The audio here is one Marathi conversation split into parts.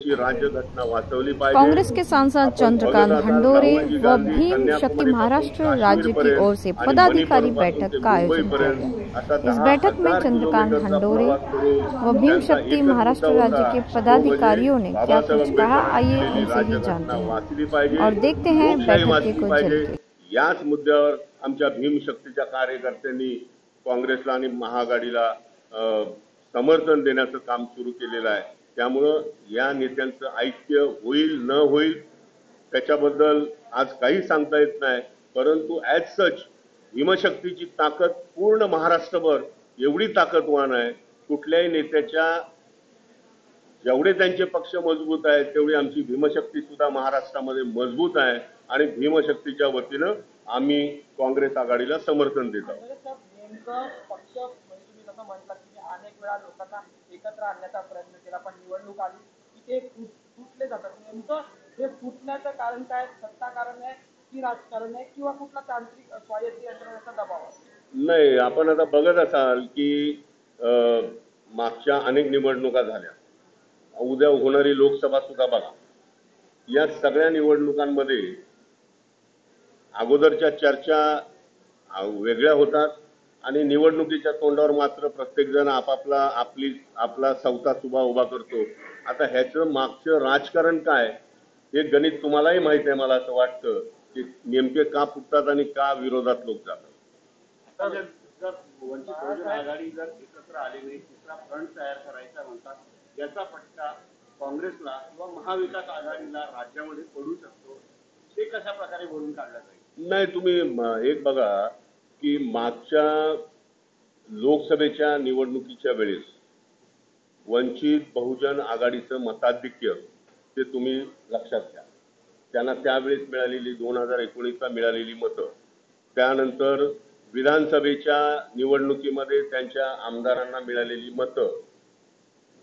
राज्यघटना वाचवली पाहिजे। कांग्रेस के सांसद चंद्रकांत हंडोरे व भीम शक्ति महाराष्ट्र राज्य की ओर से पदाधिकारी बैठक का आयोजन किया गया। इस बैठक में चंद्रकांत हंडोरे व भीम शक्ति महाराष्ट्र राज्य के पदाधिकारियों ने क्या कुछ कहा, आइए उनसे ही जानते हैं और देखते हैं बैठक के कुछ झलके। याच मुद्द्यावर आमच्या भीम शक्तीच्या कार्यकर्त्यांनी काँग्रेसला आणि महाआघाडीला समर्थन देण्याचं काम सुरू केलेलं आहे। त्यामुळे या नेत्यांचं ऐक्य होईल न होईल त्याच्याबद्दल आज काही सांगता येत नाही, परंतु ॲज सच भीमशक्तीची ताकद पूर्ण महाराष्ट्रभर एवढी ताकदवान आहे। कुठल्याही नेत्याच्या जेवढे त्यांचे पक्ष मजबूत आहेत तेवढी आमची भीमशक्ती सुद्धा महाराष्ट्रामध्ये मजबूत आहे आणि भीमशक्तीच्या वतीनं आम्ही काँग्रेस आघाडीला समर्थन देत आहोत। पक्ष तुम्ही जसं म्हटलं की अनेक वेळा लोकांना एकत्र आणण्याचा प्रयत्न केला, पण निवडणूक आली की ते फुटले जातात। नेमकं हे फुटण्याचं कारण काय? सत्ता कारण आहे की राजकारण आहे किंवा कुठला तांत्रिक स्वायत्त यंत्रणेचा दबाव आहे? नाही, आपण आता बघत असाल की मागच्या अनेक निवडणुका झाल्या, उद्या होणारी लोकसभा सुद्धा बघा। या सगळ्या निवडणुकांमध्ये अगोदरच्या चर्चा वेगळ्या होतात आणि निवडणुकीच्या तोंडावर मात्र प्रत्येक जण आपला सवता सुभा उभा करतो। आता ह्याचं मागचं राजकारण काय हे गणित तुम्हालाही माहिती आहे। मला असं वाटतं की नेमके का फुटतात आणि का विरोधात लोक जातात। जर वंचित बहुजन आघाडी जर एकत्र आलेली तिसरा फ्रंट तयार करायचा म्हणतात, याचा फटका काँग्रेसला किंवा महाविकास आघाडीला राज्यामध्ये पडू शकतो, ते कशा प्रकारे भरून काढलं जाईल? नाही, तुम्ही एक बघा की मागच्या लोकसभेच्या निवडणुकीच्या वेळेस वंचित बहुजन आघाडीचं मताधिक्य ते तुम्ही लक्षात घ्या। त्यांना त्यावेळेस मिळालेली 2019ला मिळालेली मतं, त्यानंतर विधानसभेच्या निवडणुकीमध्ये त्यांच्या आमदारांना मिळालेली मतं,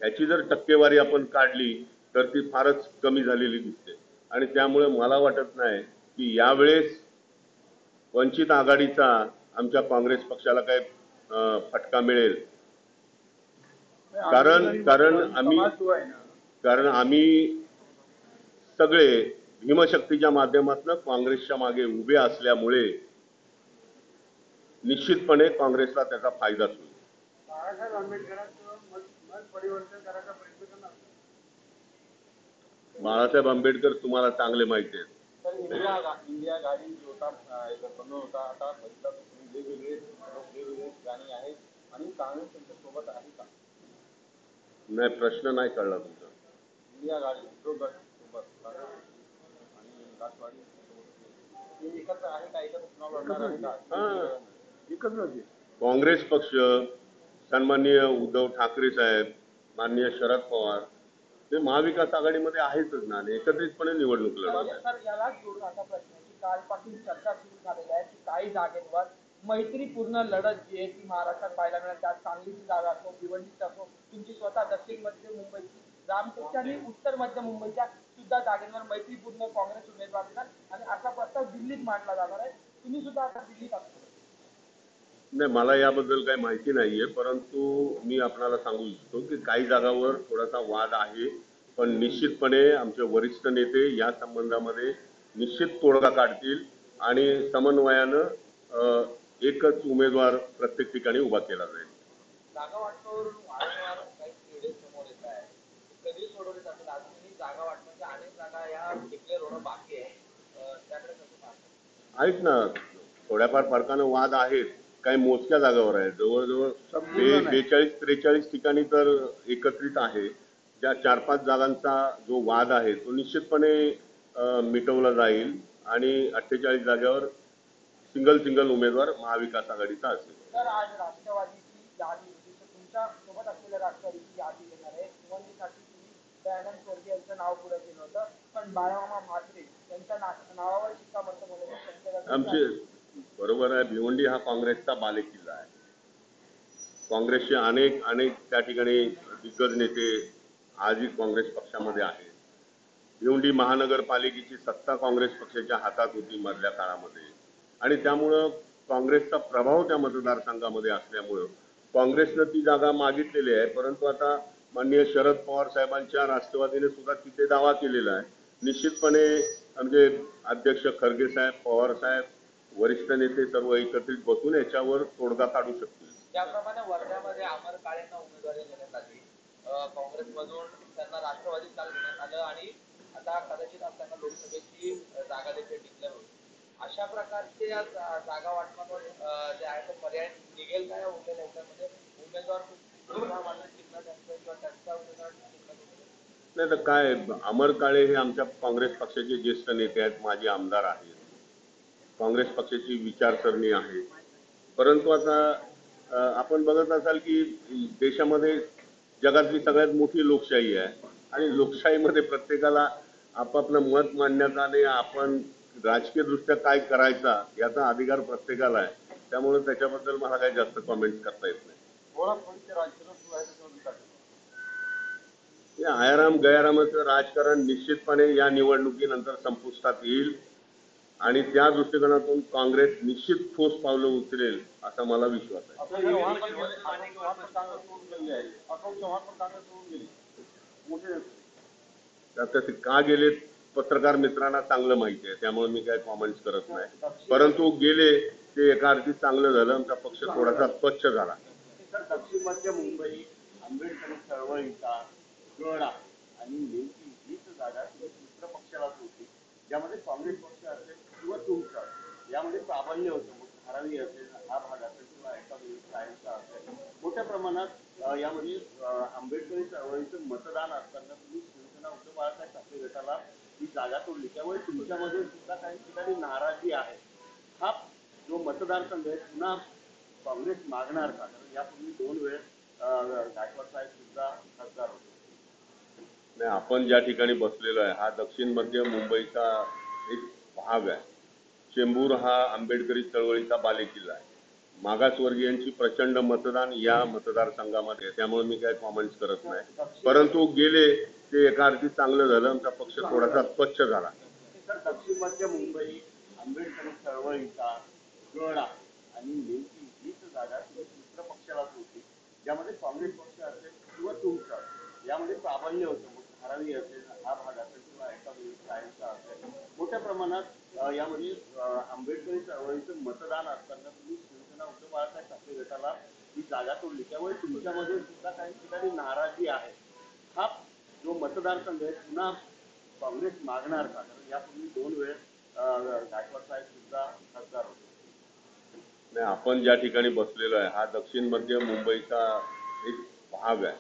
याची जर टक्केवारी आपण काढली तर ती फारच कमी झालेली दिसते आणि त्यामुळे मला वाटत नाही की यावेळेस वंचित आघाडीचा आमच्या काँग्रेस पक्षाला काय फटका मिळेल। कारण आम्ही सगळे भीमशक्तीच्या माध्यमातून काँग्रेसच्या मागे उभे असल्यामुळे निश्चितपणे काँग्रेसला त्याचा फायदा होईल। बाळासाहेब आंबेडकरांचं मत परिवर्तन करायचा प्रयत्न करणार। बाळासाहेब आंबेडकर तुम्हाला चांगले माहिती आहेत। इंडिया गाडी जो होता आता वेगवेगळे गाणी आहेत आणि काँग्रेस त्यांच्या सोबत आहे का? नाही, प्रश्न नाही कळला तुमचा। इंडिया गाडी सोबत आणि राष्ट्रवादी एकत्र आहे का? एकत्र चुनाव लढणार आहे का? एकत्र काँग्रेस पक्ष, सन्माननीय उद्धव ठाकरे साहेब, माननीय शरद पवार ते महाविकास आघाडीमध्ये आहेतच ना, एकत्रितपणे निवडणूक लढवतात। याला जोडून असा प्रश्न की कालपासून चर्चा सुरू झालेली आहे की काही जागेवर मैत्रीपूर्ण लढत जी आहे ती महाराष्ट्रात पाहायला मिळाली। त्यात सांगलीची जागा असो, भिवंडीची असो, तुमची स्वतः दक्षिण मध्य मुंबईची रामटेकची आणि उत्तर मध्य मुंबईच्या सुद्धा जागेवर मैत्रीपूर्ण काँग्रेस उमेदवार देणार आणि असा प्रस्ताव दिल्लीत मांडला जाणार आहे। तुम्ही सुद्धा आता दिल्लीत असतो? नाही, मला याबद्दल काही माहिती नाहीये, परंतु मी आपल्याला सांगू इच्छितो की काही जागावर थोडासा वाद आहे, पण निश्चितपणे आमचे वरिष्ठ नेते या संबंधामध्ये निश्चित तोडगा काढतील आणि समन्वयानं एकच उमेदवार प्रत्येक ठिकाणी उभा केला जाईल। जागा वाटपावरून वारंवार काही खेळ समोर येत आहे, कधी सोडवले जातात? अजूनही जागा वाटपाच्या अनेक जागा या डिक्लेअर होणं बाकी आहे, त्याकडे कसं पाहतात? आहेत ना, थोड्याफार फरकानं वाद आहेत, काही मोजक्या जागावर आहे। जवळजवळ 42-43 ठिकाणी तर एकत्रित आहे। ज्या 4-5 जागांचा जो वाद आहे तो निश्चितपणे मिटवला जाईल आणि 48 जागेवर सिंगल उमेदवार महाविकास आघाडीचा असेल। तर आज राष्ट्रवादीची यादी तुमच्या सोबत असलेल्या राष्ट्रवादीची यादी देणार आहे। भिवंडीसाठी तुम्ही दयानंद स्वर्गीय यांचं नाव पुढे केलं होतं, पण बाळामामा म्हात्रे यांच्या नावावर शिक्कामोर्तब होण्याची आमचे बरोबर आहे। भिवंडी हा काँग्रेसचा बालेकिल्ला आहे। काँग्रेसचे अनेक त्या ठिकाणी दिग्गज नेते आजही काँग्रेस पक्षामध्ये आहेत। भिवंडी महानगरपालिकेची सत्ता काँग्रेस पक्षाच्या हातात होती मधल्या काळामध्ये आणि त्यामुळं काँग्रेसचा प्रभाव त्या मतदारसंघामध्ये असल्यामुळं काँग्रेसनं ती जागा मागितलेली आहे, परंतु आता माननीय शरद पवार साहेबांच्या राष्ट्रवादीने सुद्धा तिथे दावा केलेला आहे. निश्चितपणे म्हणजे अध्यक्ष खरगे साहेब, पवार साहेब, वरिष्ठ नेते सर्व एकत्रित बसून याच्यावर तोडगा काढू शकतील. ज्याप्रमाणे वर्ध्यामध्ये अमर काळेंना उमेदवारी देण्यात आली, काँग्रेसमधून त्यांना राष्ट्रवादीत काल देण्यात आलं आणि आता कदाचित त्यांना लोकसभेची जागा देखील डिक्लेअर होईल. अशा प्रकारचे या जागा वाटपावर जे आहे तो पर्याय निघेल का या उरलेल्या ह्याच्यामध्ये उमेदवार नाही तर काय, अमर काळे हे आमच्या काँग्रेस पक्षाचे ज्येष्ठ नेते आहेत, माजी आमदार आहेत, काँग्रेस पक्षाची विचारसरणी आहे. परंतु आता आपण बघत असाल की देशामध्ये जगातली सगळ्यात मोठी लोकशाही आहे आणि लोकशाहीमध्ये प्रत्येकाला आपापलं मत मांडण्याचा आणि आपण राजकीय दृष्ट्या काय करायचा याचा अधिकार प्रत्येकाला आहे. त्यामुळे त्याच्याबद्दल मला काही जास्त कॉमेंट करता येत नाही. आयाराम गयारामाचं राजकारण निश्चितपणे या निवडणुकीनंतर संपुष्टात येईल आणि त्या दृष्टिकोनातून काँग्रेस निश्चित ठोस पावलं उचलेल असा मला विश्वास आहे. आता ते का गेले पत्रकार मित्रांना चांगलं माहिती आहे, त्यामुळे मी काही कॉमेंट्स करत नाही. परंतु गेले ते एका अर्थी चांगलं झालं, आमचा पक्ष थोडासा स्वच्छ झाला. दक्षिण मध्य मुंबई आंबेडकरी चळवळीचा गड आणि नेमकी हीच जागा दुसऱ्या पक्षालाच होती, ज्यामध्ये काँग्रेस पक्ष असेल किंवा तुमचा यामध्ये प्राबल्य होतं. धारावी असेल, हा भाग असेल किंवा एकावेळी सायन्सचा असेल, मोठ्या प्रमाणात यामध्ये आंबेडकरी चळवळीचं मतदान असताना तुम्ही शिवसेना उद्धव बाळासाहेब ठाकरे गटाला ही जागा तोडली. त्यामुळे तुमच्यामध्ये सुद्धा काही ठिकाणी नाराजी आहे. हा जो मतदारसंघ आहे पुन्हा काँग्रेस मागणार का? कारण यापूर्वी 2 वेळेस गायकवाड साहेब सुद्धा खासदार होते. नाही, आपण ज्या ठिकाणी बसलेलो आहे हा दक्षिण मध्य मुंबईचा एक भाग आहे. चेंबूर हा आंबेडकरी चळवळीचा बालेकिल्ला आहे. मागासवर्गीयांची प्रचंड मतदान या मतदारसंघामध्ये आहे, त्यामुळे मी काही कॉमेंट्स करत नाही. परंतु गेले ते एका अर्थी चांगलं झालं, आमचा पक्ष थोडासा स्वच्छ झाला. दक्षिण मध्य मुंबई आंबेडकरी चळवळीचा गड आणि नेमकी हीच जागा दुसऱ्या पक्षालाच होती, ज्यामध्ये काँग्रेस पक्ष असेल किंवा तुमचा यामध्ये प्राबल्य होतं. धारावी असेल, हा भाग असेल किंवा एकावेळी सायन्सचा असेल, मोठ्या प्रमाणात यामध्ये आंबेडकरी चळवळीचं मतदान असताना तुम्ही शिवसेना उद्धव बाळासाहेब ठाकरे गटाला ही जागा तोडली. त्यामुळे तुमच्यामध्ये सुद्धा काही ठिकाणी नाराजी आहे. हा जो मतदारसंघ आहे पुन्हा काँग्रेस मागणार का? कारण यापूर्वी 2 वेळेस गायकवाड साहेब सुद्धा खासदार होते. नाही, आपण ज्या ठिकाणी बसलेलो आहे हा दक्षिण मध्य मुंबईचा एक भाग आहे.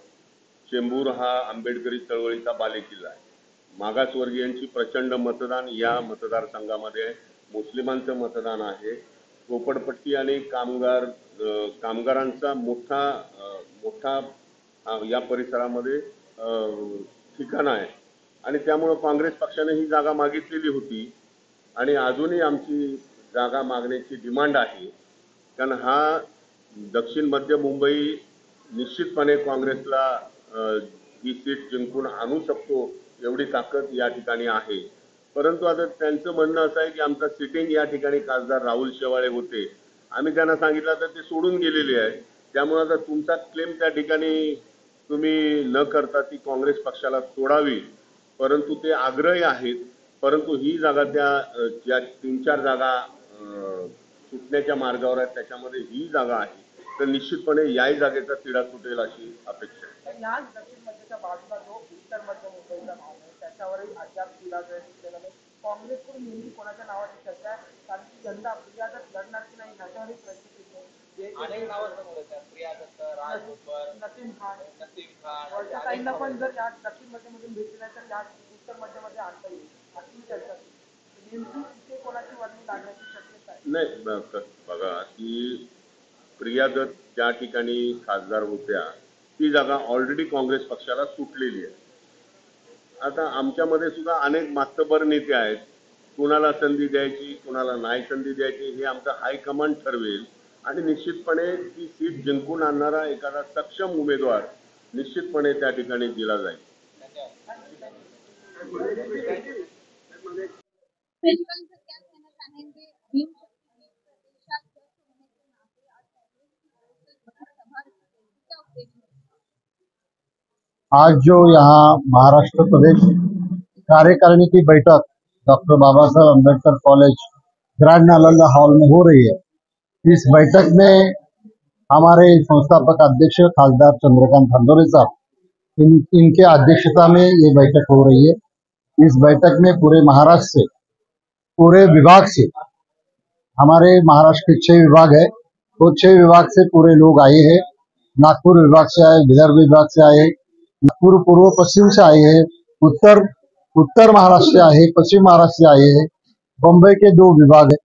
चेंबूर हा आंबेडकरी चळवळीचा बालेकिल्ला आहे. मागासवर्गीयांची प्रचंड मतदान या मतदारसंघामध्ये आहे. मुस्लिमांचं मतदान आहे. झोपडपट्टी आणि कामगारांचा मोठा या परिसरामध्ये ठिकाण आहे आणि त्यामुळं काँग्रेस पक्षाने ही जागा मागितलेली होती आणि अजूनही आमची जागा मागण्याची डिमांड आहे. कारण हा दक्षिण मध्य मुंबई निश्चितपणे काँग्रेसला ही सीट जिंकून आणू शकतो एवढी ताकद या ठिकाणी आहे. परंतु आता त्यांचं म्हणणं असं आहे की आमचा सिटिंग या ठिकाणी खासदार राहुल शेवाळे होते, आम्ही त्यांना सांगितलं तर ते सोडून गेलेले आहे. त्यामुळे आता तुमचा क्लेम त्या ठिकाणी तुम्ही न करता ती काँग्रेस पक्षाला सोडावी, परंतु ते आग्रही आहेत. परंतु ही जागा ज्या 3-4 जागा सुटण्याच्या मार्गावर आहेत त्याच्यामध्ये ही जागा आहे, तर निश्चितपणे याही जागेचा तिढा सुटेल अशी अपेक्षा आहे. याच दक्षिण मध्यच्या बाजूला जो उत्तर मध्य मुंबईचा भाग आहे त्याच्यावरही अद्याप तिढा केलेला नाही. काँग्रेसकडून नेहमी कोणाच्या नावाची चर्चा आहे, कारण की यंदा प्रिया दत्त लढणार की नाही ह्याच्यावरही प्रश्न अनेक नावं समोर येतात. प्रिया दत्त, राज बब्बर, नसीम खान ताईंना पण जर या दक्षिण मध्यमधून भेटले नाही तर या उत्तर मध्यमध्ये आणता येईल अशी चर्चा. नेमकी तिथे कोणाची वर्णी लागण्याची शक्यता आहे? नाही, बघा की प्रिया दत्त ज्या ठिकाणी खासदार होत्या ती जागा ऑलरेडी काँग्रेस पक्षाला सुटलेली आहे. आता आमच्यामध्ये सुद्धा अनेक मास्तबर नेते आहेत, कुणाला संधी द्यायची कुणाला नाही संधी द्यायची हे आमचं हायकमांड ठरवेल आणि निश्चितपणे ती सीट जिंकून आणणारा एखादा सक्षम उमेदवार निश्चितपणे त्या ठिकाणी दिला जाईल. आज जो यहाँ महाराष्ट्र प्रदेश कार्यकारिणी की बैठक doctor Baba Saheb Ambedkar college grand Nalanda hall में हो रही है, इस बैठक में हमारे संस्थापक अध्यक्ष खासदार चंद्रकांत हंडोरे साहब इनके अध्यक्षता में ये बैठक हो रही है। इस बैठक में पूरे महाराष्ट्र से, पूरे विभाग से, हमारे महाराष्ट्र के 6 विभाग है, तो 6 विभाग से पूरे लोग आए हैं। नागपुर विभाग से आए, विदर्भ विभाग से आए, नागपुर पूर्व पश्चिम से आए हैं, उत्तर महाराष्ट्र से आए, पश्चिम महाराष्ट्र से आए हैं, बम्बई के 2 विभाग है,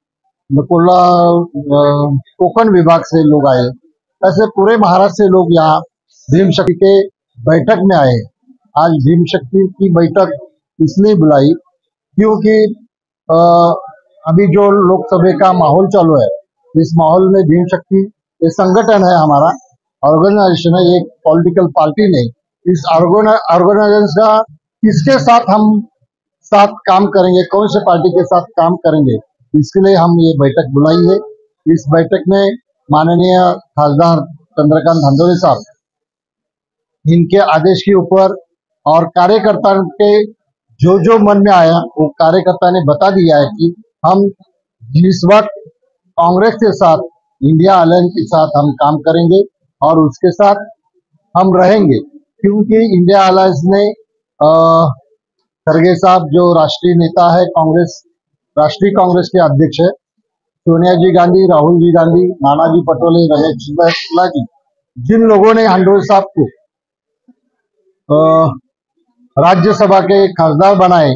कोकण विभाग से लोग आए। ऐसे पूरे महाराष्ट्र से लोग यहाँ भीम शक्ति के बैठक में आए। आज भीम शक्ति की बैठक इसलिए बुलाई क्योंकि अभी जो लोकसभा का माहौल चालू है, इस माहौल में भीम शक्ति ये संगठन है, हमारा ऑर्गेनाइजेशन है, एक पॉलिटिकल पार्टी नहीं। इस ऑर्गेनाइजेशन का किसके साथ हम साथ काम करेंगे, कौन से पार्टी के साथ काम करेंगे, इसके लिए हम ये बैठक बुलाई है। इस बैठक में माननीय खासदार चंद्रकांत हंडोरे साहब इनके आदेश के ऊपर और कार्यकर्ता के जो मन में आया वो कार्यकर्ता ने बता दिया है कि हम जिस वक्त कांग्रेस के साथ, इंडिया अलायंस के साथ हम काम करेंगे और उसके साथ हम रहेंगे, क्योंकि इंडिया अलायंस ने खरगे साहब जो राष्ट्रीय नेता है, राष्ट्रीय कांग्रेस के अध्यक्ष है, सोनिया जी गांधी, राहुल जी गांधी, नानाजी पटोले, रमेश बिस्ला जी, जिन लोगों ने हंडोरे साहब को राज्यसभा के खासदार बनाए,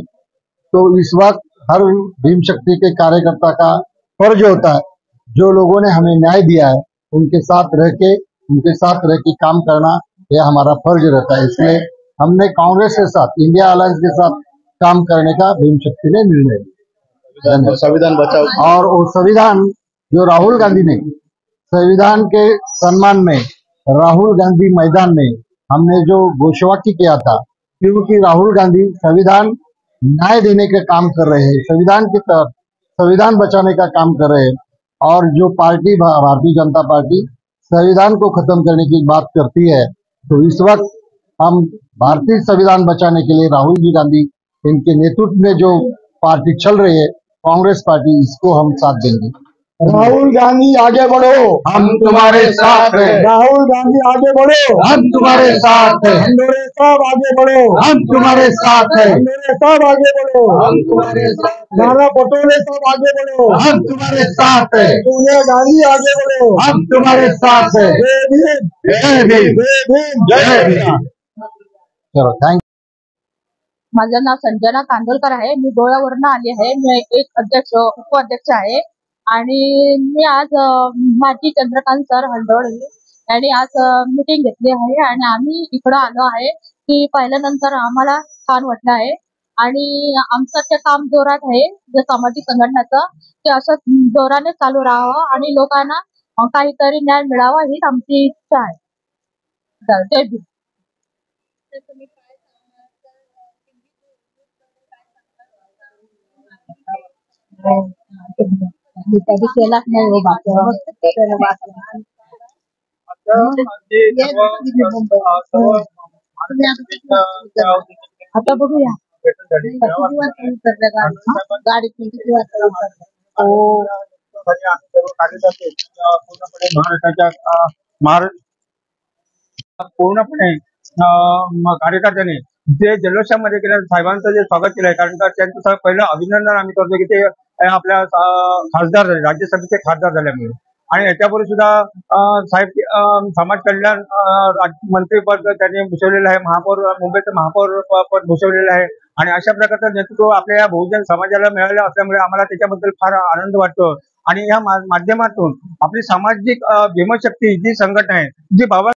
तो इस वक्त हर भीम शक्ति के कार्यकर्ता का फर्ज होता है, जो लोगों ने हमें न्याय दिया है उनके साथ रह के काम करना यह हमारा फर्ज रहता है। इसलिए हमने कांग्रेस के साथ, इंडिया अलायंस के साथ काम करने का भीम शक्ति ने निर्णय लिया। संविधान बचाओ और वो संविधान जो राहुल गांधी ने, संविधान के सम्मान में राहुल गांधी मैदान में हमने जो घोषवाक्य किया था, क्योंकि राहुल गांधी संविधान न्याय देने का काम कर रहे हैं, संविधान के तहत संविधान बचाने का काम कर रहे हैं, और जो पार्टी भारतीय जनता पार्टी संविधान को खत्म करने की बात करती है, तो इस वक्त हम भारतीय संविधान बचाने के लिए राहुल जी गांधी इनके नेतृत्व में जो पार्टी चल रही है, कांग्रेस पार्टी, इसको हम साथ देंगे। राहुल गांधी आगे बढ़ो, हम तुम्हारे साथ हैं। राहुल गांधी आगे बढ़ो, हम तुम्हारे साथ हैं। हंडोरे साहब आगे बढ़ो, हम तुम्हारे साथ हैं। हंडोरे साहब आगे बढ़ो, हम तुम्हारे साथ हैं। नाना पटोले साहब आगे बढ़ो, हम तुम्हारे साथ हैं। सोनिया गांधी आगे बढ़ो, हम तुम्हारे साथ हैं। जय भीम, जय भीम, जय भीम, जय भीम। चलो, थैंक। माझं नाव संजना कांदोलकर आहे। मी गोव्यावरून आली आहे। मी एक उपाध्यक्ष आहे आणि मी आज माजी चंद्रकांत सर हंडोळे यांनी आज मीटिंग घेतली आहे आणि आम्ही इकडं आलो आहे की पाहिल्यानंतर आम्हाला छान वाटलं आहे आणि आमचं ते काम जोरात आहे, जे सामाजिक संघटनाचं, ते असं जोराने चालू राहावं आणि लोकांना काहीतरी न्याय मिळावा हीच आमची इच्छा आहे। जय भीम। कधी केलाच नाही हो आता बघूया गाडी किती वाजता पूर्णपणे कार्यकर्त्यांनी जे जल्लोषामध्ये केलं, साहेबांचं जे स्वागत केलंय, कारण का त्यांचं पहिलं अभिनंदन आम्ही करतो की ते आपल्या खासदार झाले, राज्यसभेचे खासदार झाल्यामुळे, आणि याच्यापूर्वी सुद्धा साहेब समाज कल्याण मंत्रीपद त्यांनी भूषवलेलं आहे, मुंबईचं महापौर पद भूषवलेलं आहे, आणि अशा प्रकारचं नेतृत्व आपल्या या बहुजन समाजाला मिळालं असल्यामुळे आम्हाला त्याच्याबद्दल फार आनंद वाटतो। आणि या माध्यमातून आपली सामाजिक भीमशक्ती जी संघटना आहे, जी बाबा